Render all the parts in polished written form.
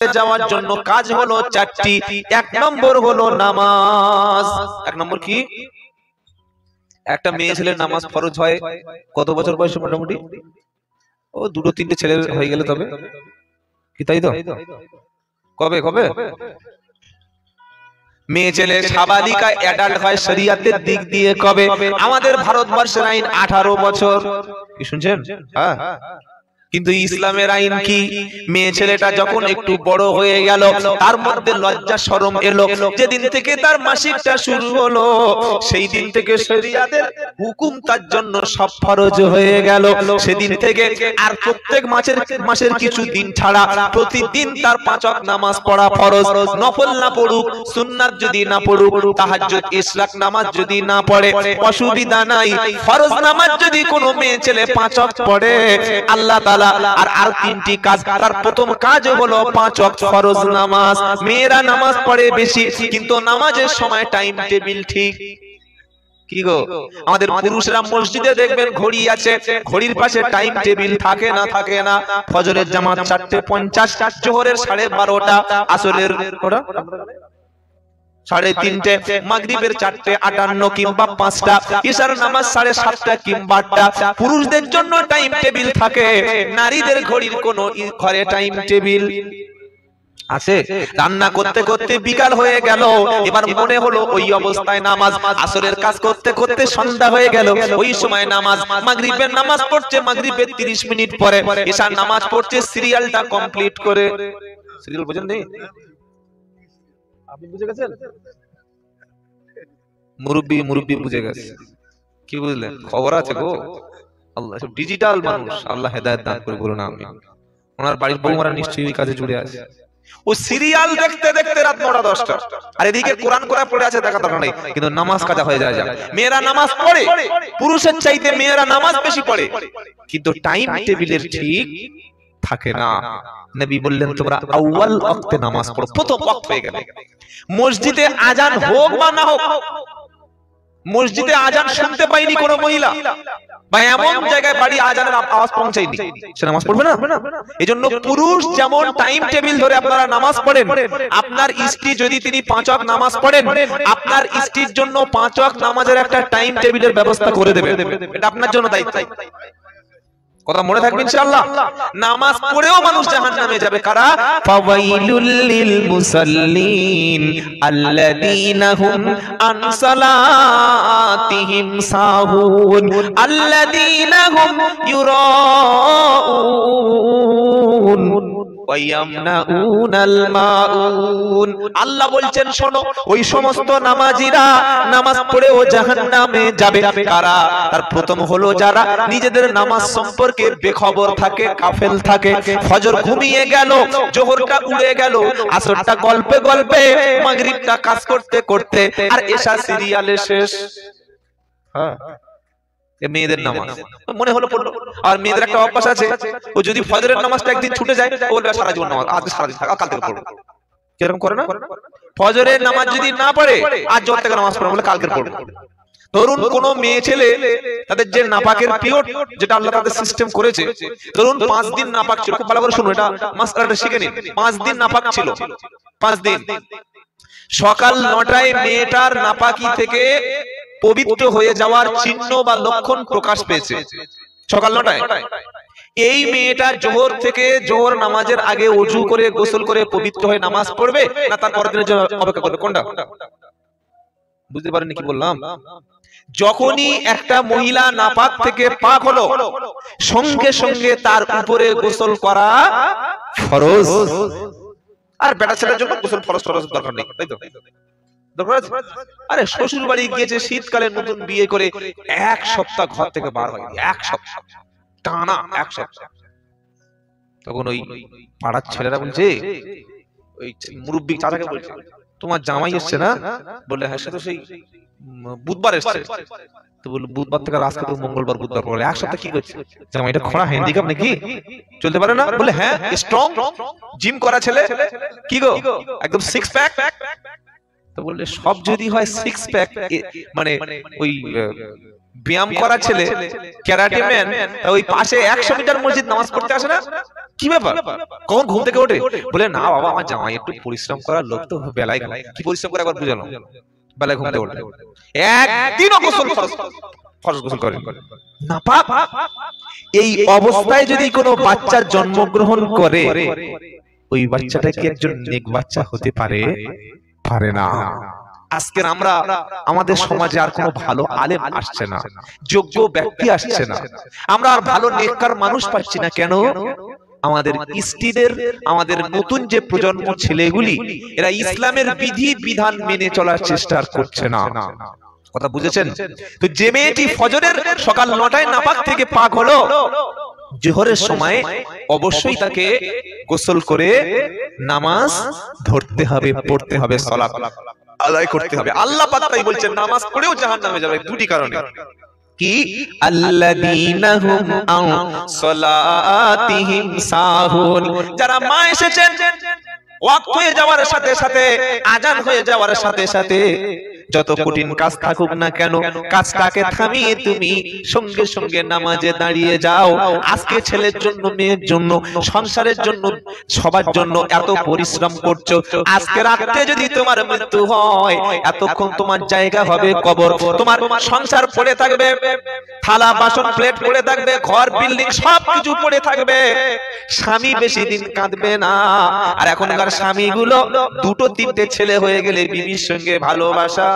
জান্নাতে যাওয়ার জন্য কাজ হলো চারটি। এক নম্বর হলো নামাজ। এক নম্বর কি? একটা মেয়ে ছেলের নামাজ ফরজ হয় কত বছর বয়সে? মোটামুটি ও দুটো তিনটে ছেলে হয়ে গেলে তবে কি, তাই তো? কবে কবে মেয়ে ছেলে সাবালিকা অ্যাডাল্ট হয় শরীয়তের দিক দিয়ে কবে? আমাদের ভারতবর্ষের আইন 18 বছর। কি শুনছেন? হ্যাঁ, কিন্তু ইসলামের আইন কি? মেয়ে ছেলেটা যখন একটু বড় হয়ে গেল, তার মধ্যে লজ্জা শরম এলো, যেদিন থেকে তার মাসিকটা শুরু হলো সেই দিন থেকে শরীয়তের হুকুম তার জন্য সব ফরজ হয়ে গেল। সেদিন থেকে আর প্রত্যেক মাসের কিছু দিন ছাড়া প্রতিদিন তার 5 ওয়াক্ত নামাজ পড়া ফরজ। নফল না পড়ুক, সুন্নাত যদি না পড়ুক, তাহাজ্জুদ ইশরাক নামাজ যদি না পড়ে অসুবিধা নাই। ফরজ নামাজ যদি কোনো মেয়ে ছেলে 5 ওয়াক্ত পড়ে, আল্লাহ তাআলা আর তিনটি কাজ। তার প্রথম কাজ হলো 5 ওয়াক্ত ফরজ নামাজ। মেয়েরা নামাজ পড়ে বেশি, কিন্তু নামাজের সময় টাইম টেবিল ঠিক। কি গো, আমাদের পুরুষরা মসজিদে দেখবেন ঘড়ি আছে, ঘড়ির পাশে টাইম টেবিল থাকে না? থাকে না। ফজরের জামাত 4:50, জোহরের 12:30, আসরের 3:30, মাগরিবের 4:58 কিংবা 5টা, ইশার নামাজ 7:30 কিংবা 8টা। পুরুষদের জন্য টাইম টেবিল থাকে, নারীদের ঘড়ির কোনো ঘরে টাইম টেবিল আছে? রান্না করতে করতে বিকাল হয়ে গেল, এবার মনে হলো ওই অবস্থায় নামাজ। আসরের কাজ করতে করতে সন্ধ্যা হয়ে গেল, ওই সময় নামাজ। মাগরিবের নামাজ পড়ছে, মাগরিবের 30 মিনিট পরে ইশার নামাজ পড়ছে, সিরিয়ালটা কমপ্লিট করে। সিরিয়াল বুঝেন নি? আপনি বুঝে গেছেন? মুরব্বি বুঝে গেছে। কি বুঝলেন? খবর আছে গো। আল্লাহ সব ডিজিটাল মানুষ, আল্লাহ হেদায়েত দান করে বলুন আমিন। ওনার বাড়ির বউমারা নিশ্চয়ই এই কাজে জুড়ে আছে। ও সিরিয়াল দেখতে দেখতে রাত 9টা-10টা, আর এদিকে কোরআন পড়ে আছে, দেখা দরকার নেই, কিন্তু নামাজ কাজা হয়ে যায়। মেয়েরা নামাজ পড়ে, পুরুষের চাইতে মেয়েরা নামাজ বেশি পড়ে, কিন্তু টাইম টেবিলের ঠিক থাকে না। নবী বললেন তোমরা আউয়াল ওয়াক্তে নামাজ পড়ো, প্রথম ওয়াক্ত হয়ে গেল। মসজিদে আজান হোক বা না হোক, মসজিদে আজান শুনতে পাইনি কোন মহিলা, বা এমন জায়গায় বাড়ি আজানের আওয়াজ পৌঁছায়নি, সে নামাজ পড়বে না? এজন্য পুরুষ যেমন টাইম টেবিল ধরে আপনারা নামাজ পড়েন, আপনার স্ত্রী যদি তিনি 5 ওয়াক্ত নামাজ পড়েন, আপনার স্ত্রীর জন্য 5 ওয়াক্ত নামাজের একটা টাইম টেবিলের ব্যবস্থা করে দেবে। এটা আপনার জন্য দায়িত্ব। কথা মনে থাকবে ইনশাআল্লাহ। নামাজ পড়েও মানুষ জাহান্নামে যাবে। কারা? ফাওয়াইলুল লিল মুসাল্লিন আল্লাযীনা হুম আন সালাতিহিম সাহুন আল্লাযীনা হুম ইউরাউন ওয়া ইয়ামনাউনাল মাউন। আল্লাহ বলছেন শোনো, ওই সমস্ত নামাজীরা নামাজ পড়েও জাহান্নামে যাবে। কারা? তার প্রথম হলো যারা নিজেদের নামাজ সম্পর্কে বেখবর থাকে, গাফেল থাকে। ফজর ঘুমিয়ে গেল, জোহরটা উড়ে গেল, আসরটা গল্পে গল্পে, মাগরিবটা কাজ করতে করতে, আর এশা সিরিয়ালে শেষ। হ্যাঁ, মেয়েদের নামাজ মনে হলো পড়লো। আর মেয়েদের একটা অভ্যাস আছে, ও যদি ফজরের নামাজটা একদিন ছুটে যায়, ও বলবে সারা জীবন নামাজ, আজ সারা দিন কাল থেকে পড়বো। কিরকম করে না? ফজরের নামাজ যদি না পড়ে, আজ জোহর থেকে নামাজ পড়বো, বলে কালকে পড়বো। ধরুন কোন মেয়ে ছেলে, তাদের যে নাপাকের পিরিয়ড, যেটা আল্লাহ তাদের সিস্টেম করেছে, ধরুন 5 দিন নাপাক ছিল। খুব ভালো করে শুনুন, এটা মাসআলাটা শিখে নিন। 5 দিন নাপাক ছিল, 5 দিন। সকাল 9টায় মেয়েটার নাপাকি থেকে পবিত্র হয়ে যাওয়ার চিহ্ন বা লক্ষণ প্রকাশ পেয়েছে, সকাল 9টায়। এই মেয়েটা জোহর থেকে, জোহর নামাজের আগে ওযু করে গোসল করে পবিত্র হয়ে নামাজ পড়বে, না তার পরের দিনের জন্য অপেক্ষা করবে? কোনটা? বুঝতে পারেননি কি বললাম? যখনই একটা মহিলা নাপাক থেকে পাক হলো, সঙ্গে সঙ্গে তার উপরে গোসল করা ফরজ। আর বেটা ছেলের জন্য গোসল ফরজ দরকার নেই, তাই তো? আরে শ্বশুর বাড়ি গিয়েছে শীতকালে, নতুন বিয়ে করে 1 সপ্তাহ ঘর থেকে বার হয়, 1 সপ্তাহ টানা 1 সপ্তাহ। তখন ওই পাড়ার ছেলেরা বলছে, ওই মুরব্বি চাচাকে বলছে, তোমার জামাই এসছে না? বলে হ্যাঁ, সে তো সেই বুধবার এসছে। তো বলল বুধবার থেকে আজকে তো মঙ্গলবার, বুধবার পরে 1 সপ্তাহ কি করছে? জামাইটা খোড়া হ্যান্ডিক্যাপ নাকি, চলতে পারে না? বলে হ্যাঁ, স্ট্রং, জিম করা ছেলে। কি গো, একদম 6 প্যাক। তো বললে সব যদি হয় 6 প্যাক, মানে ওই ব্যায়াম করা ছেলে, ক্যারাটে ম্যান, ওই পাশে 100 মিটার মসজিদ নামাজ পড়তে আসে না? কি ব্যাপার? কখন ঘুম থেকে ওঠে? বলে না বাবা আমার জামাই একটু পরিশ্রম করার লোক তো, বেলায় কি পরিশ্রম করে একবার বুঝানো, বেলায় ঘুম থেকে ওঠে একদিনও গোসল ফরজ গোসল করে না পাপ। এই অবস্থায় যদি কোনো বাচ্চা জন্মগ্রহণ করে, ওই বাচ্চাটা কি একজন নেক বাচ্চা হতে পারে? পারে না। আজকের আমরা আমাদের সমাজে আর কোনো ভালো আলেম আসছে না, যোগ্য ব্যক্তি আসছে না, আমরা আর ভালো নেককার মানুষ পাচ্ছি না। কেন? আমাদের স্ত্রীদের, আমাদের নতুন যে প্রজন্ম ছেলেগুলি, এরা ইসলামের বিধি বিধান মেনে চলার চেষ্টা করছে না। কথা বুঝেছেন তো? যে মেয়েটি ফজরের সকাল 9টায় নাপাক থেকে পাক হলো, জোহরের সময় অবশ্যই তাকে গোসল করে নামাজ ধরতে হবে, পড়তে হবে, সালাত আদায় করতে হবে। আল্লাহ পাক তাই বলছেন নামাজ পড়েও জাহান্নামে যাবে দুটি কারণে। কি? আল্লাযীনা হুম আন সালাতিহিম সাহুন, যারা মা এসেছেন ওয়াক্ত হয়ে যাওয়ার সাথে সাথে, আজান হয়ে যাওয়ার সাথে সাথে, যত কঠিন কাজ থাকুক না কেন, কাজটাকে থামিয়ে তুমি সঙ্গে সঙ্গে নামাজে দাঁড়িয়ে যাও। আজকে ছেলের জন্য, মেয়ের জন্য, সংসারের জন্য, সবার জন্য এত পরিশ্রম করছো, আজকে রাতে যদি তোমার মৃত্যু হয়, এতক্ষণ তোমার জায়গা হবে কবর। তোমার সংসার পড়ে থাকবে, থালা বাসন প্লেট পড়ে থাকবে, ঘর বিল্ডিং সবকিছু পড়ে থাকবে, স্বামী বেশি দিন কাঁদবে না। আর এখনকার স্বামীগুলো দুটো তিনটে ছেলে হয়ে গেলে বিবির সঙ্গে ভালোবাসা,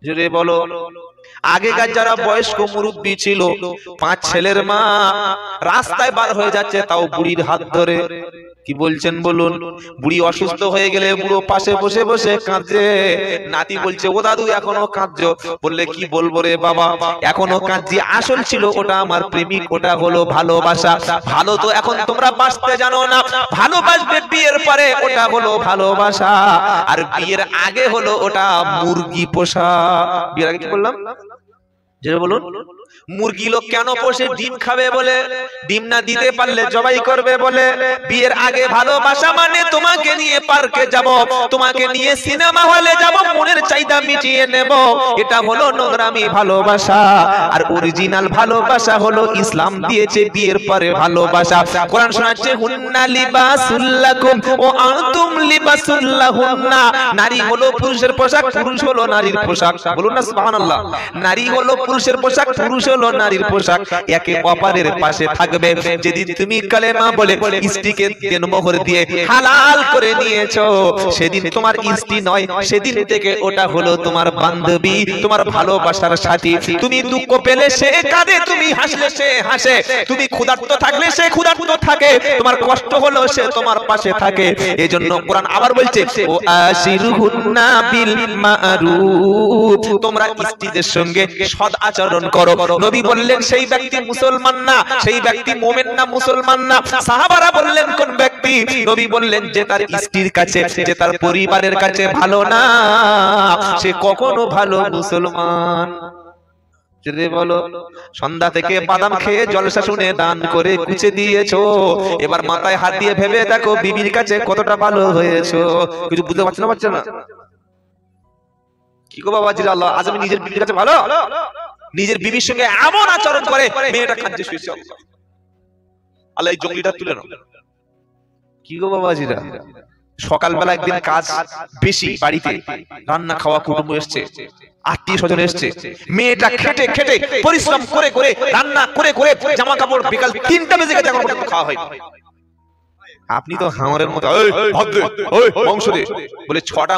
জোরে বলো। আগেকার যারা বয়স্ক মুরব্বী ছিল, 5 ছেলের মা রাস্তায় বার হয়ে যাচ্ছে, তাও বুড়ির হাত ধরে। কি বলছেন বলুন? বুড়ি অসুস্থ হয়ে গেলে বুড়ো পাশে বসে বসে কাঁদছে। নাতি বলছে ও দাদু এখনো কাঁদছো? বললে কি বলবো রে বাবা, এখনো কাঁদছি। আসল ছিল ওটা আমার প্রেমিক, ওটা হলো ভালোবাসা। ভালো তো এখন তোমরা বাঁচতে জানো না, ভালোবাসবে বিয়ের পরে, ওটা হলো ভালোবাসা। আর বিয়ের আগে হলো ওটা মুরগি পোষা। বিয়ের আগে কি বললাম? যেটা বলুন, মুরগি লোক কেন পোষে? ডিম খাবে বলে, ডিম না দিতে পারলে জবাই করবে বলে। বিয়ের আগে ভালোবাসা মানে তোমাকে নিয়ে পার্কে যাব, তোমাকে নিয়ে সিনেমা হলে যাব, মনের চাহিদা মিটিয়ে নেব, এটা হলো নোংরামি ভালোবাসা। আর অরিজিনাল ভালোবাসা হলো ইসলাম দিয়েছে বিয়ের পরে ভালোবাসা। কোরআন শোনাচ্ছে হুন্না লিবাসুল লাকুম ওয়া আনতুম লিবাসুল লাহুন্না। নারী হলো পুরুষের পোশাক, পুরুষ হলো নারীর পোশাক। বলুন না সুবহানাল্লাহ। নারী হলো পুরুষের পোশাক, পুরুষ হলো নারীর পোশাক, একে অপরের পাশে থাকবে। যেদিন তুমি কালেমা বলে স্ত্রীকে দেনমোহর দিয়ে হালাল করে নিয়েছো, সেদিন তোমার স্ত্রী নয়, সেদিন থেকে ওটা হলো তোমার বান্ধবী, তোমার ভালোবাসার সাথী। তুমি দুঃখ পেলে সে কাঁদে, তুমি হাসলে সে হাসে, তুমি ক্ষুধার্ত থাকলে সে ক্ষুধার্ত থাকে, তোমার কষ্ট হলো সে তোমার পাশে থাকে। এজন্য কোরআন আবার বলছে ও আশিরুহুন্না বিল মারুফ, তোমরা স্ত্রীদের সঙ্গে সৎ আচরণ করো। নবী বললেন সেই ব্যক্তি মুসলমান না, সেই ব্যক্তি মুমিন না, মুসলমান না। সাহাবারা বললেন কোন ব্যক্তি? নবী বললেন যে তার স্ত্রীর কাছে, যে তার পরিবারের কাছে ভালো না, সে কখনো ভালো মুসলমান। যদি বলো সন্ধ্যা থেকে বাদাম খেয়ে জলসা শুনে দান করে কুচে দিয়েছো, এবার মাথায় হাত দিয়ে ভেবে দেখো বিবির কাছে কতটা ভালো হয়েছো। কিছু বুঝতে পারছো না? পারছো না? কি গো বাবা জিরা, আল্লাহ আজ আমি নিজের বিবির কাছে ভালো, নিজের বিবির সঙ্গে এমন আচরণ করে মেয়েটা কাঁদছে শুয়েছে, আল্লাহ এই জঙ্গলিটা তুলে নাও। কি গো বাবা জিরা, সকালবেলা একদিন কাজ বেশি, বাড়িতে রান্না খাওয়া, কুটুম্ব এসছে, আত্মীয় স্বজন এসছে, মেয়েটা খেটে খেটে পরিশ্রম করে করে রান্না করে করে জামা কাপড় বিকাল 3টা বেজে গেছে, এখন খাওয়া হয়। আপনি তো হাঙরের মতো মাংস দে বলে 6টা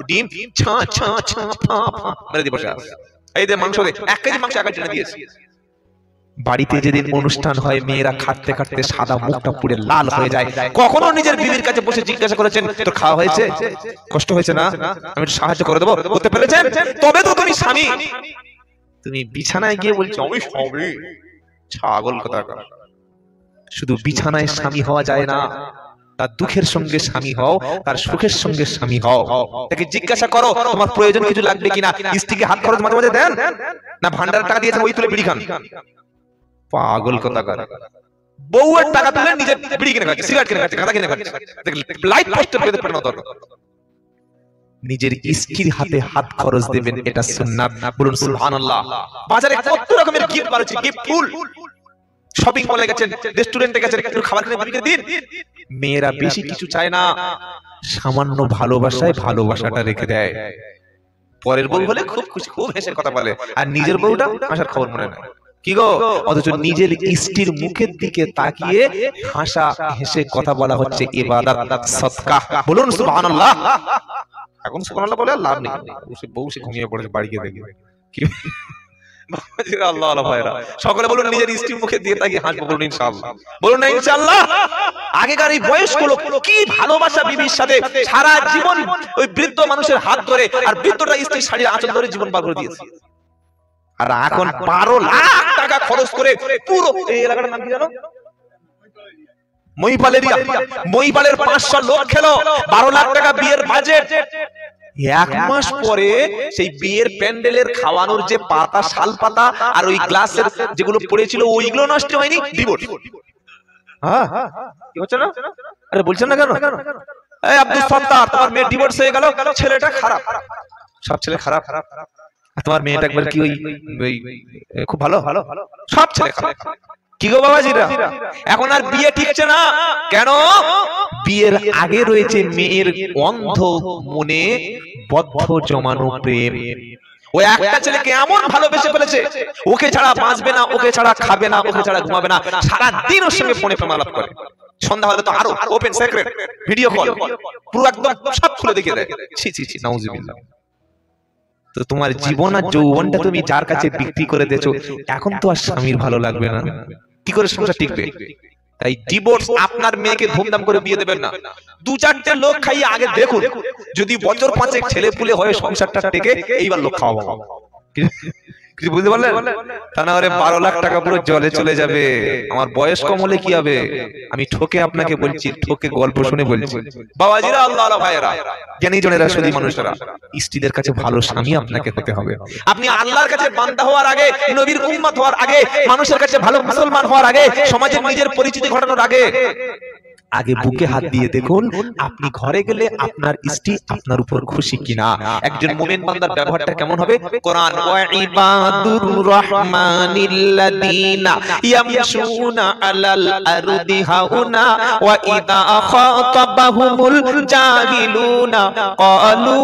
ডিম ছা ছা ছা ফা ফা মেরে দিয়ে বসে আছে। এই যে মাংস দে, 1 কেজি মাংস একা টেনে দিয়েছে। বাড়িতে যেদিন অনুষ্ঠান হয়, মেয়েরা খাটতে খাটতে সাদা মুখটা পুড়ে লাল হয়ে যায়। কখনো নিজের বিবির কাছে বসে জিজ্ঞাসা করেছেন তোর খাওয়া হয়েছে, কষ্ট হয়েছে না, আমি একটু সাহায্য করে দেবো? করতে পেরেছেন? তবে তো তুমি স্বামী। তুমি বিছানায় গিয়ে বলছো আমি স্বামী, ছাগল কথা। শুধু বিছানায় স্বামী হওয়া যায় না, তার দুঃখের সঙ্গে স্বামী হও, তার সুখের সঙ্গে স্বামী হও। তাকে জিজ্ঞাসা করো তোমার প্রয়োজন কিছু লাগবে কিনা। স্ত্রীকে হাত খরচ মাঝে মাঝে দেন না, ভান্ডার টাকা দিয়েছেন ওই তুলে বিড়ি খান, পাগল কথা। বউয়ের টাকা তুলে নিজে বিড়ি কিনে খাচ্ছে, সিগারেট কিনে খাচ্ছে, গাঁজা কিনে খাচ্ছে, লাইট পোস্টার পেতে পারে না। নিজের স্ত্রীর হাতে হাত খরচ দেবেন, এটা সুন্নাত। বলুন সুবহানাল্লাহ। বাজারে কত রকমের গিফট বার হচ্ছে, গিফট ফুল। শপিং মলে গেছেন, রেস্টুরেন্টে গেছেন, একটু খাবার কিনে বিবিকে দিন। মেয়েরা বেশি কিছু চায় না, সামান্য ভালোবাসায় ভালোবাসাটা রেখে দেয়। পরের বউ বলে খুব খুশি, খুব হেসে কথা বলে, আর নিজের বউটা আসার খবর মনে না। কি গো, অথচ নিজের স্ত্রীর মুখের দিকে তাকিয়ে হাসা হেসে কথা বলা হচ্ছে ইবাদত, সাদকা। বলুন সুবহানাল্লাহ। এখন সুবহানাল্লাহ বলে লাভ নেই, বউ সে ঘুমিয়ে পড়েছে, বাড়ি গিয়ে দেখবে কি। আল্লাহ আল্লাহ ভাইরা, সকলে বলুন নিজের স্ত্রীর মুখে দিয়ে তাকিয়ে হাসবো। বলুন ইনশাআল্লাহ। বলুন না ইনশাআল্লাহ। আগেকার এই বয়স্ক লোক কি ভালোবাসা বিবির সাথে, সারা জীবন ওই বৃদ্ধ মানুষের হাত ধরে, আর বৃদ্ধটা স্ত্রীর শাড়ির আঁচল ধরে জীবন পার করে দিয়েছে। আর এখন 12 লাখ টাকা খরচ করে পুরো এই এলাকাটার নাম কি জানো? মহিপালের 500 লোক খেলো, 12 লাখ টাকা বিয়ের বাজেট। এক মাস পরে সেই বিয়ের প্যান্ডেলের খাওয়ানোর যে পাতা, শাল পাতা আর ওই গ্লাসের যেগুলো পড়েছিল ওইগুলো নষ্ট হয়নি, ডিভোর্স। হ্যাঁ, কি হচ্ছে না? আরে বলছেন না কেন? এই আব্দুল সত্তার, তোমার মেয়ে ডিভোর্স হয়ে গেল, ছেলেটা খারাপ। সব ছেলে খারাপ, তোমার মেয়েটা একবার কি ওই খুব ভালো? সব ছেলে খারাপ। কি গো বাবাজিরা, এখন আর বিয়ে টিকছে না। কেন? বিয়ের আগে রয়েছে মেয়ের অন্ধ মনে বদ্ধ জমানো প্রেম। ওই একটা ছেলেকে এমন ভালোবেসে ফেলেছে, ওকে ছাড়া বাঁচবে না, ওকে ছাড়া খাবে না, ওকে ছাড়া ঘুমাবে না, সারা দিন ওর সঙ্গে ফোনে প্রেমালাপ করে। সন্ধ্যা হলে তো আরো ওপেন সিক্রেট ভিডিও কল, পুরো একদম সব খুলে দেখিয়ে দেয়। ছি ছি ছি, নাউজুবিল্লাহ। তো তোমার জীবন আর যৌবনটা তুমি যার কাছে বিক্রি করে দিয়েছো, এখন তো আর স্বামীর ভালো লাগবে না, কি করে সংসার টিকবে? তাই ডিভোর্স, আপনার মেয়েকে ধুমধাম করে বিয়ে দেবেন না। 2-4টে লোক খাইয়ে আগে দেখুন, যদি বছর 5 ছেলে পুলে হয়ে সংসারটা টেকে, এইবার লোক খাওয়াবো। কিছু বুঝতে পারলেন? তা না হলে 12 লাখ টাকা পুরো জলে চলে যাবে। আমার বয়স কম হলে কি হবে? আমি ঠকে আপনাকে বলছি, ঠকে গল্প শুনে বলছি। বাবাজিরা, আল্লাহ আল্লাহ ভাইরা, জ্ঞানী জনেরা, সদী মানুষেরা, স্ত্রীদের কাছে ভালো স্বামী আপনাকে হতে হবে। আপনি আল্লাহর কাছে বান্দা হওয়ার আগে, নবীর উম্মত হওয়ার আগে, মানুষের কাছে ভালো মুসলমান হওয়ার আগে, সমাজে নিজের পরিচিতি ঘটানোর আগে বুকে হাত দিয়ে দেখুন, আপনি ঘরে গেলে আপনার স্ত্রী আপনার উপর খুশি কিনা। একজন মুমিন বান্দার ব্যবহারটা কেমন হবে? কোরআন, ওয়া ইবাদুর রাহমানিল্লাযীনা ইয়ামশুনা আলাল আরদি হাউনা ওয়া ইযা খাতাবাহুমুল জাহিলুনা ক্বালু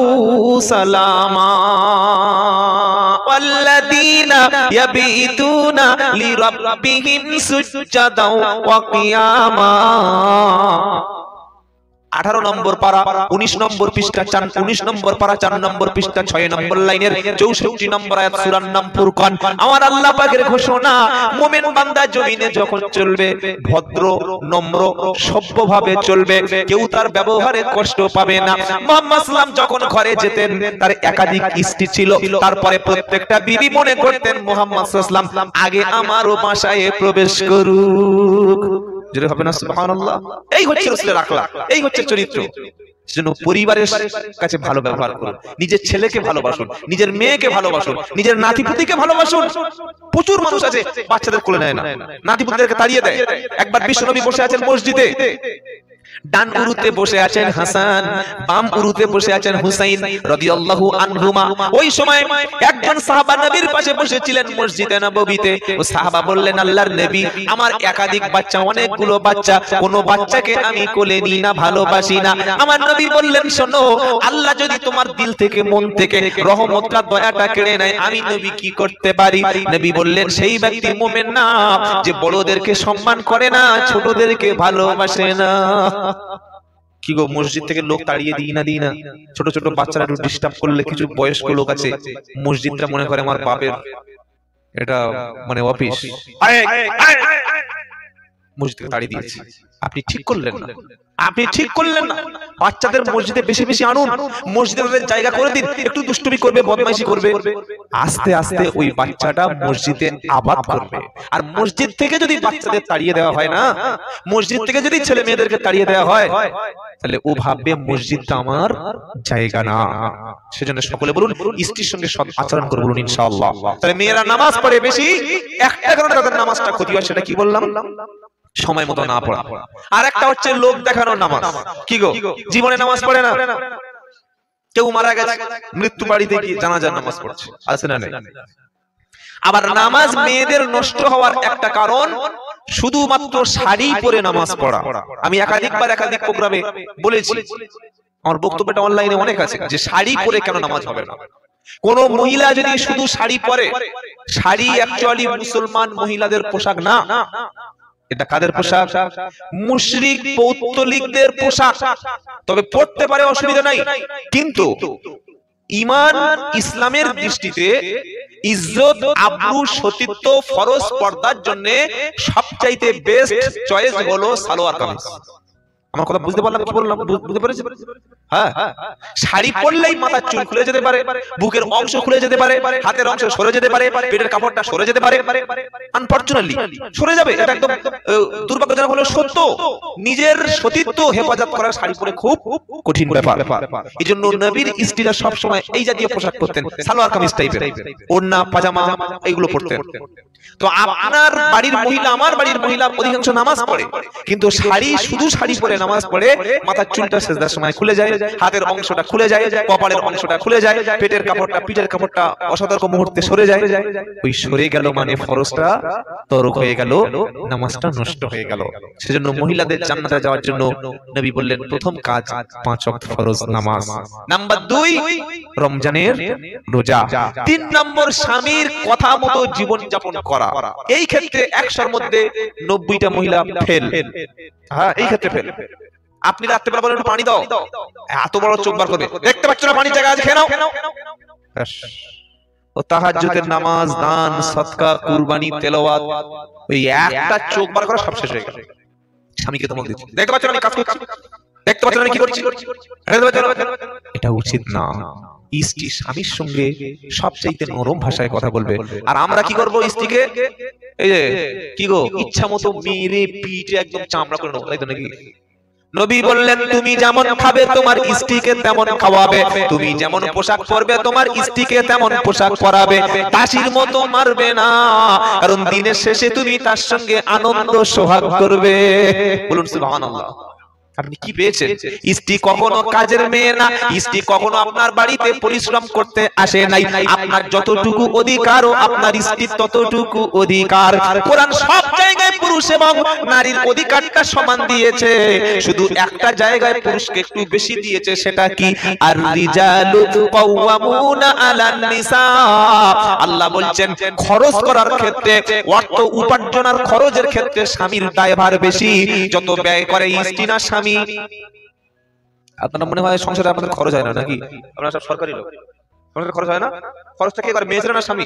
সালামা ওয়াল্লাযীনা ইয়াবিতুনা লিরাব্বিহিম সুজদাও ওয়া কিয়ামা। 18 নম্বর পারা 19 নম্বর পৃষ্ঠা 19 নম্বর পারা 4 নম্বর পৃষ্ঠা 6 নম্বর লাইনের 64 নম্বর আয়াত সূরার নাম ফুরকান। আমার আল্লাহ পাকের ঘোষণা, মুমিন বান্দা জমিনে যখন চলবে ভদ্র নম্র সভ্যভাবে চলবে, কেউ তার ব্যবহারে কষ্ট পাবে না। মুহাম্মদ সাল্লাম যখন ঘরে যেতেন, তার একাধিক স্ত্রী ছিল, তারপরে প্রত্যেকটা বিবি মনে করতেন মুহাম্মদ সাল্লাম আগে আমারও বাসায় প্রবেশ করুক। জোরে হবে না সুবহানাল্লাহ? এই হচ্ছে রাসূলের আখলাক, এই হচ্ছে চরিত্র। সেজন্য পরিবারের কাছে ভালো ব্যবহার করুন, নিজের ছেলেকে ভালোবাসুন, নিজের মেয়েকে ভালোবাসুন, নিজের নাতিপুতিকে ভালোবাসুন। প্রচুর মানুষ আছে বাচ্চাদের কোলে নেয় না, নাতিপুতিদেরকে তাড়িয়ে দেয়। একবার বিশ্বনবী বসে আছেন মসজিদে, ডান উরুতে বসে আছেন হাসান, বাম উরুতে বসে আছেন হুসাইন রাদিয়াল্লাহু আনহুমা। ওই সময় একজন সাহাবা নবীর পাশে বসেছিলেন মসজিদে নববীতে। ও সাহাবা বললেন, আল্লাহর নবী, আমার একাধিক বাচ্চা, অনেকগুলো বাচ্চা, কোন বাচ্চাকে আমি কোলে নিই না, ভালোবাসি না। আমার নবী বললেন, শোনো, আল্লাহ যদি তোমার দিল থেকে, মন থেকে রহমতটা, দয়াটা কেড়ে নেয়, আমি নবী কি করতে পারি? নবী বললেন, সেই ব্যক্তি মুমিন না যে বড়দেরকে সম্মান করে না, ছোটদেরকে ভালোবাসে না। কি গো, মসজিদ থেকে লোক তাড়িয়ে দিই না, ছোট ছোট বাচ্চারা একটু ডিস্টার্ব করলে, কিছু বয়স্ক লোক আছে মসজিদটা মনে করে আমার বাপের এটা মানে অফিস, মসজিদ থেকে তাড়িয়ে দিয়েছে। আপনি ঠিক করলেন না, আপনি ঠিক করলেন না। বাচ্চাদের মসজিদে বেশি বেশি আনুন, মসজিদে জায়গা করে দিন, একটু দুষ্টুমি করবে, বদমাইশি করবে, আস্তে আস্তে ওই বাচ্চাটা মসজিদে আবাদ করবে। আর মসজিদ থেকে যদি বাচ্চাদের তাড়িয়ে দেওয়া হয় না, মসজিদ থেকে যদি ছেলে মেয়েদেরকে তাড়িয়ে দেওয়া হয়, তাহলে ও ভাববে মসজিদটা আমার জায়গা না। সেজন্য সকলে বলুন, স্ত্রীর সঙ্গে সৎ আচরণ করব, বলুন ইনশাআল্লাহ। তাহলে মেয়েরা নামাজ পড়ে বেশি, একটা কারণে তাদের নামাজটা ক্ষতি হয়, সেটা কি বললাম? সময় মতো না পড়া। আর একটা হচ্ছে লোক দেখানোর নামাজ। কি গো, জীবনে নামাজ পড়ে না, কেউ মারা গেছে, মৃত্যু বাড়িতে গিয়ে জানাজার নামাজ পড়ছে, আছে না নেই? আবার নামাজ মেয়েদের নষ্ট হওয়ার একটা কারণ শুধুমাত্র শাড়ি পরে নামাজ পড়া। আমি একাধিক প্রোগ্রামে বলেছি, আমার বক্তব্যটা অনলাইনে অনেক আছে, যে শাড়ি পরে কেন নামাজ হবে না। কোন মহিলা যদি শুধু শাড়ি পরে, শাড়ি অ্যাকচুয়ালি মুসলমান মহিলাদের পোশাক না, এটা কাদের পোশাক? মুশরিক পৌত্তলিকদের পোশাক। তবে পড়তে পারে, অসুবিধা নাই, কিন্তু ঈমান ইসলামের দৃষ্টিতে ইজ্জত, আব্রু, সতীত্ব, ফরজ পর্দার জন্য সবচাইতে বেস্ট চয়েস হলো সালোয়ার কামিজ। আমার কথা বুঝতে পারলাম? কি বললাম বুঝতে পেরেছেন? হ্যাঁ, শাড়ি পরলেই মাথার চুল খুলে যেতে পারে, বুকের অংশ খুলে যেতে পারে, হাতের অংশ সরে যেতে পারে, পেটের কাপড়টা সরে যেতে পারে, আনফরচুনেটলি সরে যাবে। এটা একদম দুর্ভাগ্যজনক হলো সত্য। নিজের সতীত্ব হেফাজত করা শাড়ি পরে খুব কঠিন ব্যাপার। এইজন্য নবীর স্ত্রীরা সব সময় এই জাতীয় পোশাক পরতেন, সালোয়ার কামিজ টাইপের, ওড়না, পাজামা এগুলো পরতেন। তো আপনার বাড়ির মহিলা, আমার বাড়ির মহিলা অধিকাংশ নামাজ পড়ে, কিন্তু শাড়ি, শুধু শাড়ি পরে নামাজ পড়ে, মাথার চুলটা সেজদার সময় খুলে যায়, হাতের অংশটা খুলে যায়, কপালের অংশটা খুলে যায়, পেটের কাপড়টা, পিঠের কাপড়টা অসতর্ক মুহূর্তে সরে যায়। ওই সরে গেল মানে ফরজটা তরক হয়ে গেল, নামাজটা নষ্ট হয়ে গেল। সেজন্য মহিলাদের জান্নাতে যাওয়ার জন্য নবী বললেন প্রথম কাজ 5 ওয়াক্ত ফরজ নামাজ। নাম্বার 2 রমজানের রোজা। 3 নম্বর স্বামীর কথা মতো জীবন যাপন করা। এই ক্ষেত্রে 100-র মধ্যে 90টা মহিলা ফেল। হ্যাঁ, এই ক্ষেত্রে ফেল। আপনি রাত্রেবেলা বলেন একটু পানি দাও, এত বড় চোখ বার করবে, দেখতে পাচ্ছ না পানির জায়গা আছে, খেয়ে নাও। ও তাহাজ্জুদের নামাজ, দান, সদকা, কুরবানি, তেলাওয়াত, ওই একটা চোখ বার করা সব শেষ হয়ে গেল। স্বামীকে ধমক দিচ্ছে, দেখতে পাচ্ছ না আমি কাজ করছি, দেখতে পাচ্ছ না আমি কি করছি, এটা উচিত না। স্ত্রী স্বামীর সঙ্গে সবচাইতে নরম ভাষায় কথা বলবে। আর আমরা কি করব? স্ত্রীকে এই যে কি গো, ইচ্ছা মতো মেরে পিটে একদম চামড়া করে নেবো, তাই তো নাকি? নবী বললেন তুমি যেমন খাবে তোমার স্ত্রীকে তেমন খাওয়াবে, তুমি যেমন পোশাক পরবে তোমার স্ত্রীকে তেমন পোশাক পরাবে, দাসীর মতো মারবে না, কারণ দিনের শেষে তুমি তার সঙ্গে আনন্দ সোহাগ করবে। বলুন সুবহানাল্লাহ। আপনি কি পেয়েছেন? স্ত্রী কখনো কাজের মেয়ে না, স্ত্রী কখনো আপনার বাড়িতে পরিশ্রম করতে আসে নাই। আপনার যতটুকু অধিকার ও আপনার স্ত্রীর ততটুকু অধিকার। কোরআন সব জায়গায় পুরুষ এবং নারীর অধিকারটা সমান দিয়েছে, শুধু একটা জায়গায় পুরুষকে একটু বেশি দিয়েছে, সেটা কি? আর রিজালু কাওয়ামুনা আলান নিসা। আল্লাহ বলছেন খরচ করার ক্ষেত্রে, অর্থ উপার্জনের খরচের ক্ষেত্রে স্বামীর দায়ভার বেশি। যত ব্যয় করে স্ত্রী না স্বামী। আপনারা মনে হয় সংসারে আপনাদের খরচ হয় না নাকি? আপনারা সব সরকারি লোক, সংসারে খরচ হয় না? খরচটা কে করে? মেয়েরা না স্বামী?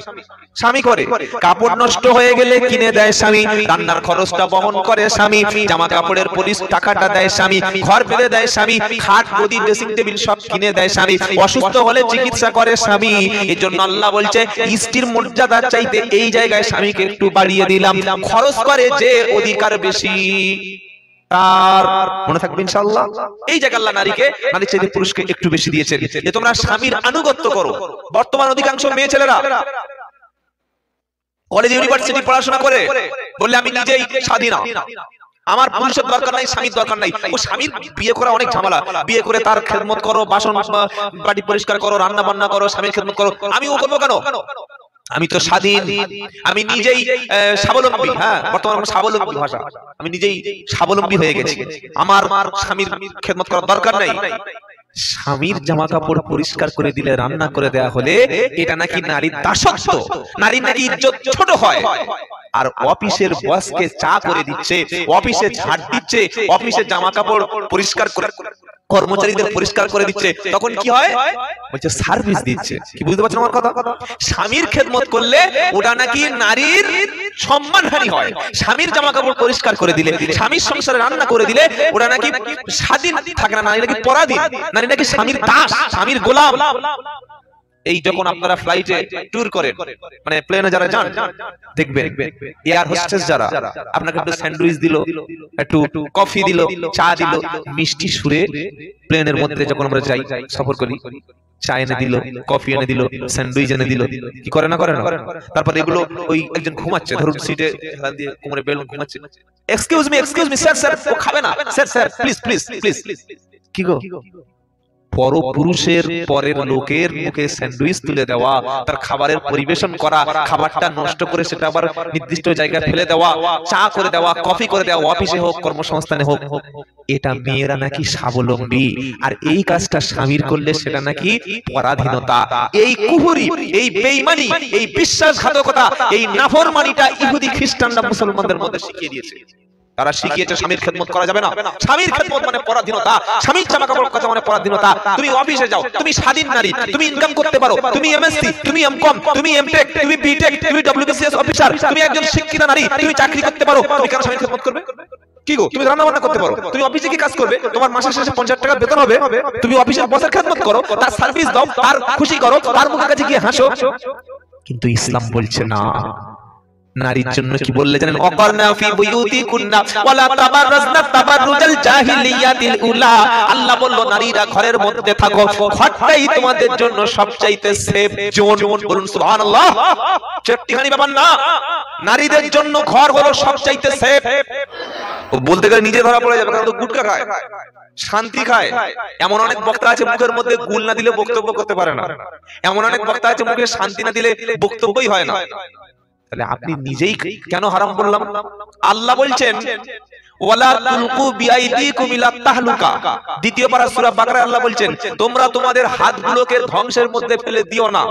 স্বামী করে। কাপড় নষ্ট হয়ে গেলে কিনে দেয় স্বামী, রান্নার খরচটা বহন করে স্বামী, জামা কাপড়ের পলিশ টাকাটা দেয় স্বামী, ঘর বেঁধে দেয় স্বামী, খাট গদি ড্রেসিং টেবিল সব কিনে দেয় স্বামী, অসুস্থ হলে চিকিৎসা করে স্বামী। এজন্য আল্লাহ বলছে স্ত্রীর মর্যাদা চাইতে এই জায়গায় স্বামীকে একটু বাড়িয়ে দিলাম। খরচ করে যে অধিকার বেশি তার, মনে থাকবে ইনশাআল্লাহ। এই জায়গা আল্লাহ নারীকে, নারীর চাইতে পুরুষকে একটু বেশি দিয়েছেন, যে তোমরা স্বামীর আনুগত্য করো। বর্তমান অধিকাংশ মেয়ে ছেলেরা কলেজ ইউনিভার্সিটি পড়াশোনা করে বললে আমি নিজেই স্বাধীন, আমার পুরুষের দরকার নাই, স্বামীর দরকার নাই। ও স্বামীর বিয়ে করা অনেক ঝামেলা, বিয়ে করে তার খেদমত করো, বাসন বাড়ি পরিষ্কার করো, রান্না বান্না করো, স্বামীর খেদমত করো। আমি ও করবো কেন? আমি তো স্বাধীন, আমি নিজেই স্বাবলম্বী। হ্যাঁ, বর্তমানে স্বাবলম্বী ভাষা, আমি নিজেই স্বাবলম্বী হয়ে গেছি, আমার স্বামীর খেদমত করার দরকার নাই। স্বামীর জামা কাপড় পরিষ্কার করে দিলে, রান্না করে দেয়া হলে, এটা নাকি নারীর দাসত্ব, নারীর নাকি ইজ্জত ছোট হয়। আর অফিসের বসকে চা করে দিচ্ছে, অফিসে ঝাড় দিচ্ছে, অফিসে জামা কাপড় পরিষ্কার করে কর্মচারীদের পরিষ্কার করে দিচ্ছে, তখন কি হয়? বলছে সার্ভিস দিচ্ছে। কি বুঝতে পারছেন আমার কথা? স্বামীর খেদমত করলে ওটা নাকি নারীর সম্মানহানি হয়। স্বামীর জামা কাপড় পরিষ্কার করে দিলে, স্বামীর সংসারে রান্না করে দিলে, ওটা নাকি স্বাধীন থাকে না, নারী নাকি পরাধীন, নারী নাকি স্বামীর দাস, স্বামীর গোলাম। এই যখন আপনারা ফ্লাইটে ট্যুর করেন, মানে প্লেনে যারা যান, দেখবেন এয়ার হোস্টেস যারা আপনাকে একটু স্যান্ডউইচ দিল, একটু কফি দিল, চা দিল, মিষ্টি সুরে প্লেনের মধ্যে যখন আমরা যাই, সফর করি, চা এনে দিল, কফি এনে দিল, স্যান্ডউইচ এনে দিল, কি করে না করে না? তারপর এগুলো ওই একজন ঘুমাচ্ছে, ধরুন সিটে হেলান দিয়ে কোমরে বেলুন ঘুমাচ্ছে, এক্সকিউজ মি স্যার, স্যার ও খাবে না, sir sir please please please, কি গো পরপুরুষের পরের লোকের মুখে স্যান্ডউইচ তুলে দেওয়া, তার খাবারের পরিবেশন করা, খাবারটা নষ্ট করে সেটা আবার নির্দিষ্ট জায়গায় ফেলে দেওয়া, চা করে দেওয়া, কফি করে দেওয়া, অফিসে হোক কর্মসংস্থানে হোক, এটা মেয়েরা নাকি স্বাবলম্বী, আর এই কাজটা স্বামীর করলে সেটা নাকি পরাধীনতা। এই কুহুরি, এই বেঈমানি, এই বিশ্বাসঘাতকতা, এই নাফরমানিটা ইহুদি খ্রিস্টানরা মুসলমানদের মধ্যে শিখিয়ে দিয়েছে। তারা শিখিয়েছে স্বামীর খেদমত করা যাবে না, স্বামীর খেদমত মানে পরাধীনতা, স্বামীর জামা কাপড় কাচা মানে পরাধীনতা। তুমি অফিসে যাও, তুমি স্বাধীন নারী, তুমি ইনকাম করতে পারো, তুমি এমএসসি, তুমি এমকম, তুমি এমটেক, তুমি বিটেক, তুমি ডব্লিউবিসিএস অফিসার, তুমি একজন শিক্ষিত নারী, তুমি চাকরি করতে পারো, তুমি কেন স্বামীর খেদমত করবে? কি গো, তুমি রান্না বান্না করতে পারো, তুমি অফিসে কি কাজ করবে, তোমার মাসের শেষে 50 টাকা বেতন হবে, তুমি অফিসের বসের খেদমত করো, তার সার্ভিস দাও, তার খুশি করো, তার মুখের কাছে গিয়ে হাসো। কিন্তু ইসলাম বলছে না। নারীর জন্য কি বললে জানেন? ওয়াকারনা ফি বুয়ুতিকুন্না ওয়ালা তাবাররাজনা তাবাররুজাল জাহিলিয়াতিল উলা। আল্লাহ বলল নারীরা ঘরের মধ্যে থাকো, ঘরটাই তোমাদের জন্য সবচাইতে সেফ জোন। বলুন সুবহানাল্লাহ। চেট্টিখানি ব্যাপার না, নারীদের জন্য ঘর হলো সবচাইতে সেফ। বলতে গেলে নিজে ধরা পড়ে যাবে, কারণ তো গুটকা খায়, শান্তি খায়। এমন অনেক বক্তা আছে মুখের মধ্যে গুল না দিলে বক্তব্য করতে পারে না, এমন অনেক বক্তা আছে মুখে শান্তি না দিলে বক্তব্যই হয় না। তাহলে আপনি নিজেই কেন হারাম বললাম? আল্লাহ বলছেন ওয়ালা তুলকু বিআইদিকুম ইলা তাহলুকা। দ্বিতীয় পারা সূরা বাকারা আল্লাহ বলছেন তোমরা তোমাদের হাতগুলোকে ধ্বংসের মধ্যে ফেলে দিও না।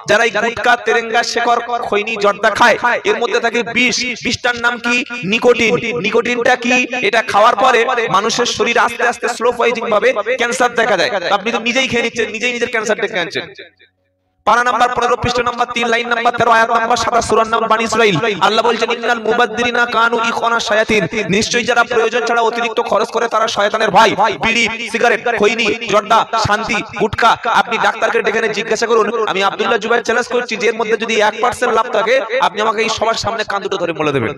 যারা এই গুটকা, তেরেঙ্গা, শেকর, খৈনি, জর্দা খায়, এর মধ্যে থাকে বিষ। বিষটার নাম কি? নিকোটিন। নিকোটিনটা কি? এটা খাওয়ার পরে মানুষের শরীরে আস্তে আস্তে স্লো পয়জিং ভাবে ক্যান্সার দেখা যায়। আপনি তো নিজেই খেয়ে নিচ্ছেন, নিজেই নিজের ক্যান্সার ডেকে আনছেন। পারা নাম্বার 15 পৃষ্ঠা নাম্বার 3 লাইন নাম্বার 13 আয়াত নাম্বার 27 সূরার নাম বনী ইসরাইল। আল্লাহ বলেন ইন্নাল মুবাদদিরিনা কানু ইখওয়ানা শায়াতিন। নিশ্চয়ই যারা প্রয়োজন ছাড়া অতিরিক্ত খরচ করে তারা শয়তানের ভাই। বিড়ি, সিগারেট, খৈনি, জর্দা, শান্তি, গুটকা। আপনি ডাক্তারকে ডেকে জিজ্ঞাসা করুন, আমি আব্দুল্লাহ জুবাইর চ্যালেঞ্জ করছি যে এর মধ্যে যদি 1% লাভ থাকে আপনি আমাকে এই সবার সামনে কান দুটো ধরে বলে দেবেন।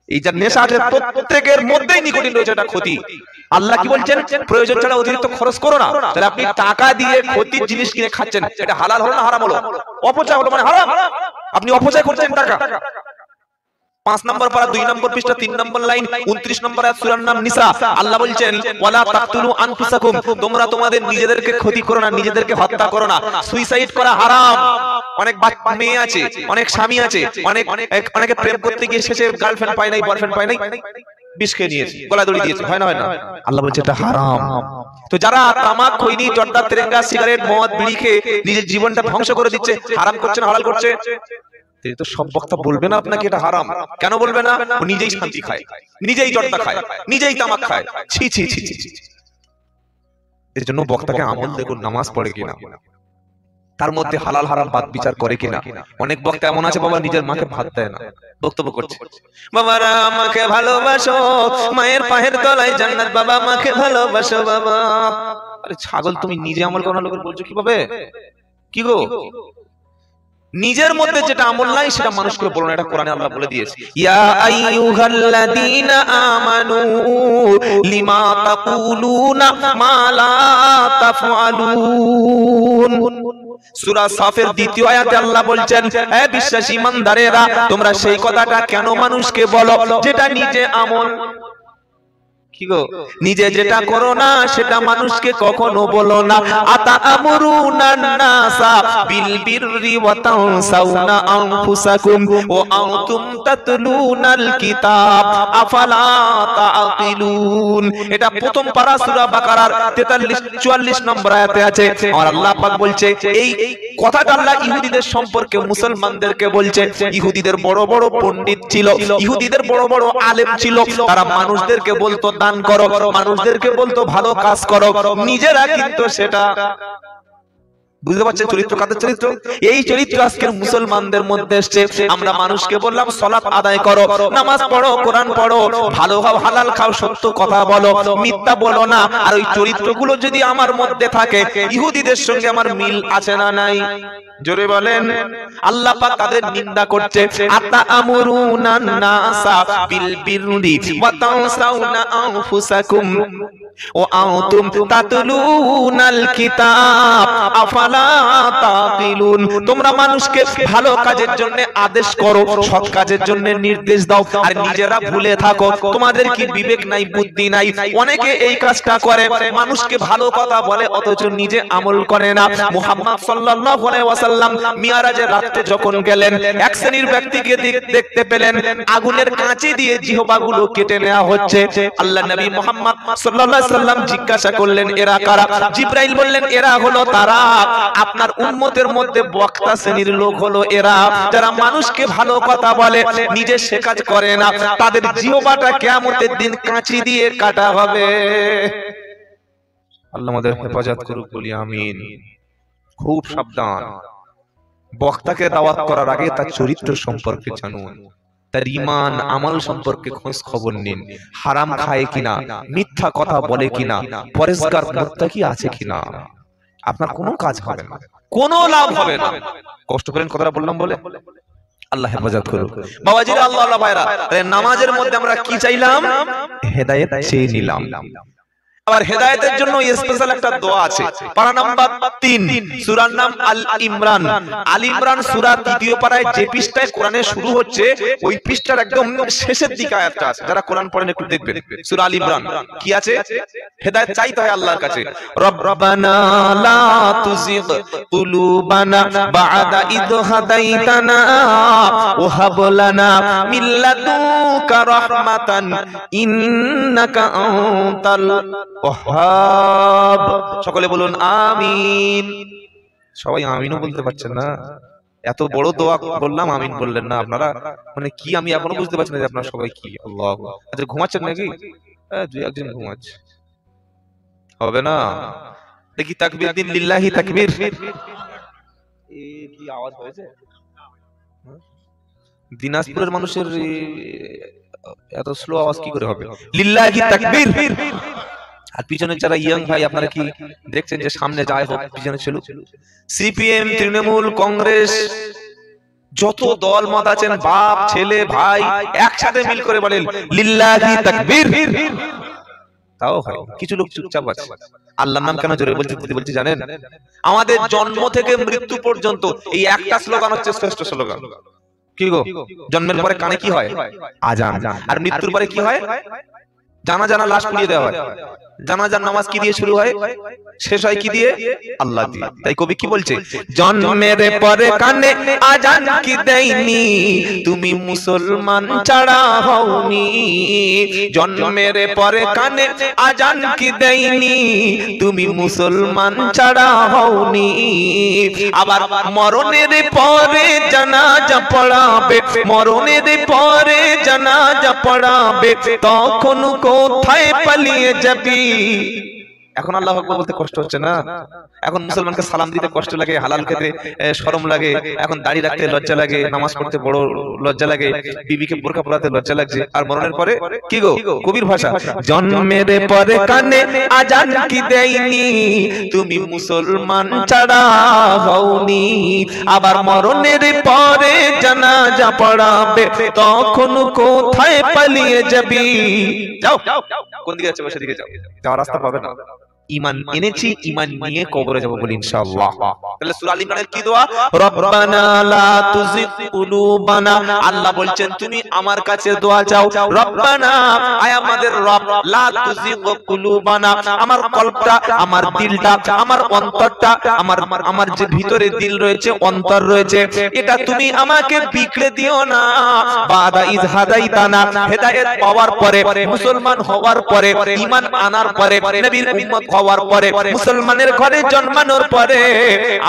এই যে নেশা আছে প্রত্যেকের মধ্যেই নিকোটিন রয়েছে, এটা ক্ষতি। আল্লাহ কি বলছেন? প্রয়োজন ছাড়া অতিরিক্ত খরচ করো না। তাহলে আপনি টাকা দিয়ে ক্ষতির জিনিস কিনে খাচ্ছেন, এটা হালাল হলো না হারাম হলো? অপচয় হলো, মানে হারাম। আপনি অপচয় করছেন টাকা। 5 নম্বর পারা 2 নম্বর পৃষ্ঠা 3 নম্বর লাইন 29 নম্বর আয়াত সূরার নাম নিসা। আল্লাহ বলছেন ওয়ালা তাকতুলু আনফুসাকুম। তোমরা তোমাদের নিজেদেরকে ক্ষতি করো না, নিজেদেরকে হত্যা করো না। সুইসাইড করা হারাম। অনেক মেয়ে আছে, অনেক স্বামী আছে, অনেকে প্রেম করতে গিয়ে শেষে গার্লফ্রেন্ড পায় নাই, বয়ফ্রেন্ড পায় নাই, বিষ খেয়ে নিয়েছে, গলা দড়ি দিয়েছে, হয় না? হয় না? আল্লাহ বলছে এটা হারাম। তো যারা তামাক, খৈনি, জর্দা, তেরেঙ্গা, সিগারেট, মদ, বিড়ি খেয়ে নিজের জীবনটা ধ্বংস করে দিচ্ছে, হারাম করছে না হালাল করছে? তো সব বক্তা বলবে না আপনাকে এটা হারাম। কেন বলবে না? ও নিজেই শান্তি খায়, নিজেই জর্দা খায়, নিজেই তামাক খায়। ছি ছি ছি ছি। এর জন্য বক্তাকে আমল দেখুন, নামাজ পড়ে কিনা, তার মধ্যে হালাল হারাম বাদ বিচার করে কিনা। অনেক বক্তা এমন আছে বাবা নিজের মাকে ভাত দেয় না, বক্তব্য করছে বাবারা আমাকে ভালোবাসো, মায়ের পায়ের তলায় জান্নাত, বাবা আমাকে ভালোবাসো বাবা। আরে ছাগল, তুমি নিজে আমল করো না, লোকের বলছো কিভাবে? কি গো, নিজের মধ্যে যেটা আমল নাই সেটা মানুষকে বলো না, এটা কোরআনে আল্লাহ বলে দিয়েছে। ইয়া আইয়ুহাল্লাযীনা আমানু লিমা তাকুলুনা মা লা তাফআলুন। সূরা সাফের দ্বিতীয় আয়াতে আল্লাহ বলছেন হে বিশ্বাসী ইমানদারেরা, তোমরা সেই কথাটা কেন মানুষকে বলো যেটা নিজে আমল। কি গো, নিজে যেটা করো না সেটা মানুষকে কখনো বলো না। আতা'মুরুনান নাসা বিল বিররি ওয়া তানসাউনা আনফুসাকুম ওয়া আনতুম তাতলুনাল কিতাব আফালা তাআকিলুন। এটা প্রথম পারা সূরা বাকারার 43-44 নম্বর আয়াতে আছে। আর আল্লাহ পাক বলছে এই কথাটা আল্লাহ ইহুদিদের সম্পর্কে মুসলমানদেরকে বলছে। ইহুদিদের বড় বড় পণ্ডিত ছিল, ইহুদিদের বড় বড় আলেম ছিল, তারা মানুষদেরকে বলতো দান করো, মানুষদেরকে বলতো ভালো কাজ করো, নিজেরা কিন্তু সেটা বুঝতে পারছেন চরিত্র কাদের চরিত্র? এই চরিত্র আজকের মুসলমানদের মধ্যে এসেছে। আমরা মানুষকে বললাম সালাত আদায় করো, নামাজ পড়ো, কোরআন পড়ো, ভালো খাও, হালাল খাও, সত্য কথা বলো, মিথ্যা বলো না। আর ওই চরিত্রগুলো যদি আমার মধ্যে থাকে, ইহুদিদের সঙ্গে আমার মিল আছে না নাই? জোরে বলেন। আল্লাহ পাক তাদের নিন্দা করছে। আতা'মুরুনান নাসা বিল বিররি ওয়া তানসাউনা আনফুসাকুম ওয়া আনতুম তাতলুনাল কিতাব আফালা লা তাকিলুন। তোমরা মানুষকে ভালো কাজের জন্য আদেশ করো, সৎ কাজের জন্য নির্দেশ দাও, আর নিজেরা ভুলে থাকো। তোমাদের কি বিবেক নাই, বুদ্ধি নাই? অনেকে এই কাজটা করে, মানুষকে ভালো কথা বলে অথচ নিজে আমল করে না। মুহাম্মদ সাল্লাল্লাহু আলাইহি ওয়াসাল্লাম মিরাজের রাতে যখন গেলেন, এক শ্রেণীর ব্যক্তিকে দেখতে পেলেন আগুনের কাঁচি দিয়ে জিহ্বাগুলো কেটে নেওয়া হচ্ছে। আল্লাহ নবী মুহাম্মদ সাল্লাল্লাহু আলাইহি ওয়াসাল্লাম জিজ্ঞাসা করলেন, এরা কারা? জিবরাইল বললেন, এরা হলো তারা, আপনার উম্মতের মধ্যে বক্তা শ্রেণীর লোক হলো এরা, যারা মানুষকে ভালো কথা বলে, নিজে সে কাজ করে না। তাদের জিহ্বাটা কিয়ামতের দিন কাঁচি দিয়ে কাটা হবে। আল্লাহ আমাদের হেফাজত করুক, বলি আমিন। খুব সাবধান, বক্তাকে দাওয়াত করার আগে তার চরিত্র সম্পর্কে জানুন, তার ঈমান আমল সম্পর্কে খোঁজ খবর নিন। হারাম খায় কিনা, মিথ্যা কথা বলে কিনা, পরেশগার মুত্তাকি আছে কিনা, আপনার কোনো কাজ হবে না, কোনো লাভ হবে না। কষ্ট করেন কথাটা বললাম বলে। আল্লাহ হেফাজত করুক। বাবাজিরা, আল্লাহ আল্লাহ ভাইরা, নামাজের মধ্যে আমরা কি চাইলাম? হেদায়েত চেয়ে নিলাম। আবার হেদায়েতের জন্য স্পেশাল একটা দোয়া আছে। পারা নাম্বার 3, সূরার নাম আল ইমরান। আল ইমরান সূরা 3 পারায় যে পৃষ্ঠায় কোরআনে শুরু হচ্ছে, ওই পৃষ্ঠার একদম শেষের দিকে আয়াতটা আছে। যারা কোরআন পড়েন একটু দেখবেন। সূরা আল ইমরান কি আছে? হেদায়েত চাইতে হয় আল্লাহর কাছে। রব্বানা লা তুযিগ কুলুবানা বা'দা ইদ হাদাইতানা ওয়া হাব লানা মিন লাদুনকা রাহমাতান ইন্নাকা আনতাল ওয়াহ্হাব। সকলে বলুন আমিন। সবাই আমিনও বলতে পারছেন না? এত বড় দোয়া বললাম, আমিন বললেন না আপনারা। মানে কি, আমি এখনো বুঝতে পারছি না যে আপনারা সবাই কি। আল্লাহ, আচ্ছা ঘুমাচ্ছেন নাকি? দুই একজন ঘুমাচ্ছে, হবে না? দেখি তাকবীর দিন, লিল্লাহি তাকবীর। কি আওয়াজ হয়েছে? দিনাজপুরের মানুষের এত স্লো আওয়াজ কি করে হবে? লিল্লাহি তাকবীর। আর পিছনে যারা ইয়াং ভাই, আপনারা কি দেখছেন যে সামনে যায় হোক, পিছনে ছিল সিপিএম, তৃণমূল, কংগ্রেস, যত দল মত আছেন, বাপ ছেলে ভাই একসাথে মিল করে বলেন লিল্লাহি তাকবীর। তাও হয়, কিছু লোক চুপচাপ আছে। আল্লাহর নাম কেন জোরে বলছি জানেন? আমাদের জন্ম থেকে মৃত্যু পর্যন্ত এই একটা স্লোগান হচ্ছে শ্রেষ্ঠ স্লোগান। কি গো? জন্মের পরে কানে কি হয়? আজান। আর মৃত্যুর পরে কি হয়? জানাজা লাশ পুড়িয়ে দেওয়া হয়। জানাজার নামাজ কি দিয়ে শুরু হয়, শেষ হয় কি দিয়ে? আল্লাহ দিয়ে। তাই কবি কি বলছে? জন্মের পরে কানে আজান কি দেয়নি, তুমি মুসলমান ছাড়া হওনি। জন্মের পরে কানে আজান কি দেয়নি, তুমি মুসলমান ছাড়া হওনি। আবার মরণের পরে জানাজা পড়াবে, মরণের পরে জানাজা পড়াবে, তখন কোথায় পালিয়ে যাবি? এখন আল্লাহু আকবার বলতে কষ্ট হচ্ছে না? এখন মুসলমানকে সালাম দিতে কষ্ট লাগে, হালাল খেতে শরম লাগে, এখন দাড়ি রাখতে লজ্জা লাগে, নামাজ পড়তে বড় লজ্জা লাগে, বিবিকে বোরকা পরাতে লজ্জা লাগছে। আর মরণের পরে কি গো? কবির ভাষা, জন্মের পরে কানে আজান কি দেয়নি, তুমি মুসলমান ছাড়া হওনি। আবার মরণের পরে জানাজা পড়াবে, তখন কোথায় পালিয়ে যাবি? যাও, কোন দিকে যাচ্ছে? সেদিকে যাও, যাওয়ার রাস্তা পাবে না। ঈমান এনেছি, ঈমান নিয়ে কবরে যাব বলি ইনশাআল্লাহ। তাহলে সূরা আল ইমরানের কি দোয়া? রব্বানা লা তুযিগ কুলুবানা। আল্লাহ বলছেন তুমি আমার কাছে দোয়া চাও। রব্বানা, আয় আমাদের রব, লা তুযিগ কুলুবানা, আমার কলবটা, আমার দিলটা, আমার অন্তরটা, আমার যে ভিতরে দিল রয়েছে, অন্তর রয়েছে, এটা তুমি আমাকে বিগড়ে দিও না। বাদা ইয হাদাইতানা, হেদায়েত পাওয়ার পরে, মুসলমান হওয়ার পরে, ঈমান আনার পরে, নবীর উম্মত হওয়ার পরে, মুসলমানের ঘরে জন্মানোর পরে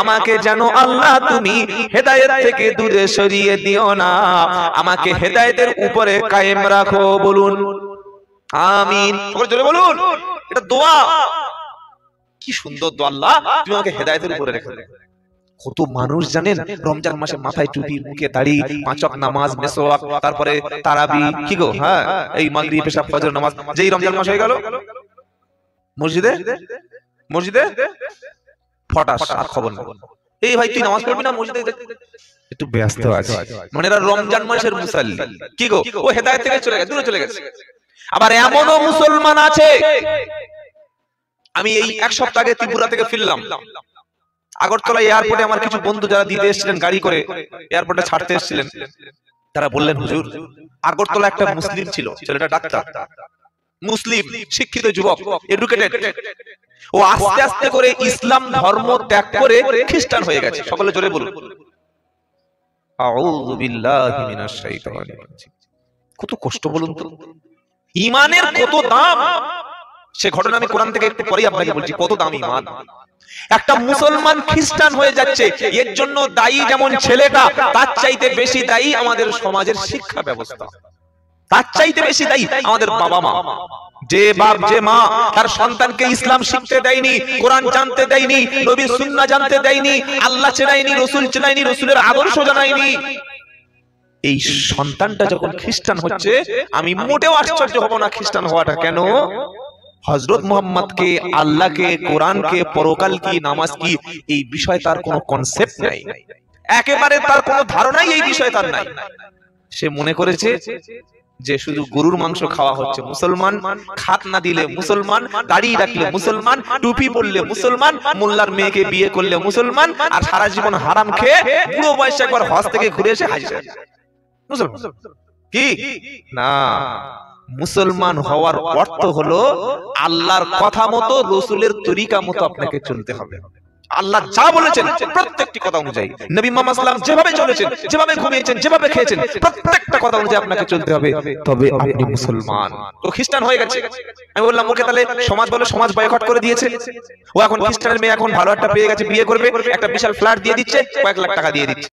আমাকে যেন আল্লাহ তুমি হেদায়েত থেকে দূরে সরিয়ে দিও না, আমাকে হেদায়েতের উপরে কায়েম রাখো। বলুন আমিন। জোরে বলুন। এটা দোয়া, কি সুন্দর দোয়া। আল্লাহ তুমি আমাকে হেদায়েতের উপরে রেখো। কত মানুষ জানেন রমজান মাসে মাথায় টুপি, মুখে দাড়ি, পাঁচ ওয়াক্ত নামাজ, মেসওয়াক, তারপরে তারাবি, কি গো, হ্যাঁ এই মাগরিব, পেশাব, ফজর নামাজ, যেই রমজান মাস হয়ে গেল মসজিদে ফটাস, আর খবর না। এই ভাই তুই নামাজ পড়বি না মসজিদে? একটু ব্যস্ত আছে, মানে এরা রমজান মাসের মুসাল্লি, কি গো, ও হেদায়েত থেকে চলে গেছে, দূরে চলে গেছে। আবার এমনও মুসলমান আছে, আমি এই এক সপ্তাহ আগে ত্রিপুরা থেকে ফিরলাম, আগরতলা এয়ারপোর্টে আমার কিছু বন্ধু যারা দিতে এসেছিলেন গাড়ি করে এয়ারপোর্টে ছাড়তে এসেছিলেন, তারা বললেন হুজুর আগরতলা একটা মুসলিম ছিল, ছেলেটা ডাক্তার, মুসলিম শিক্ষিত যুবক, এডুকেটেড, ও আস্তে আস্তে করে ইসলাম ধর্ম ত্যাগ করে খ্রিস্টান হয়ে গেছে। সকলে জোরে বলুন আউযু বিল্লাহি মিনাশ শাইতানির রাজিম। কত কষ্ট বলুন তো, ঈমানের কত দাম, সে ঘটনা আমি কোরআন থেকে একটু পরেই আপনাকে বলছি কত দাম ঈমান। একটা মুসলমান খ্রিস্টান হয়ে যাচ্ছে, এর জন্য দায়ী যেমন ছেলেটা, তার চাইতে বেশি দায়ী আমাদের সমাজের শিক্ষা ব্যবস্থা, তার চাইতে বেশি দায়ী আমাদের বাবা মা। যে বাপ যে মা তার সন্তানকে ইসলাম শিখতে দেয়নি, কোরআন জানতে দেয়নি, নবীর সুন্নাহ জানতে দেয়নি, আল্লাহ চেনায়নি, রাসূল চেনায়নি, রাসূলের আদর্শ জানায়নি, এই সন্তানটা যখন খ্রিস্টান হচ্ছে, আমি মোটেও আশ্চর্য হব না খ্রিস্টান হওয়াটা। কেন? হযরত মুহাম্মদকে, আল্লাহকে, কোরআনকে, পরকাল কি, নামাজ কি, এই বিষয়ে তার কোনো কনসেপ্ট নাই, একেবারে তার কোনো ধারণাই এই বিষয়ে তার নাই। সে মনে করেছে যে শুধু গরুর মাংস খাওয়া হচ্ছে মুসলমান, খাত না দিলে মুসলমান, দাড়ি রাখলে মুসলমান, টুপি পরলে মুসলমান, মোল্লার মেয়েকে বিয়ে করলে মুসলমান, আর সারা জীবন হারাম খেয়ে বুড়ো বয়সে একবার হজ থেকে ঘুরে এসে হাজির মুসলমান। কি না, মুসলমান হওয়ার অর্থ হলো আল্লাহর কথা মতো, রাসূলের তরিকা মতো আপনাকে চলতে হবে। আল্লাহ যা বলেছেন প্রত্যেকটি কথা অনুযায়ী, নবী মুহাম্মদ সাল্লাল্লাহু আলাইহি ওয়াসাল্লাম যেভাবে চলেছেন, যেভাবে ঘুমিয়েছেন, যেভাবে খেয়েছেন, প্রত্যেকটা কথা অনুযায়ী আপনাকে চলতে হবে, তবে আপনি মুসলমান। ও খ্রিস্টান হয়ে গেছে। আমি বললাম ওকে তাহলে সমাজ বলে, সমাজ বয়কট করে দিয়েছে। ও এখন খ্রিস্টানের মেয়ে এখন ভালো একটা পেয়ে গেছে, বিয়ে করবে, একটা বিশাল ফ্ল্যাট দিয়ে দিচ্ছে, কয়েক লাখ টাকা দিয়ে দিচ্ছে।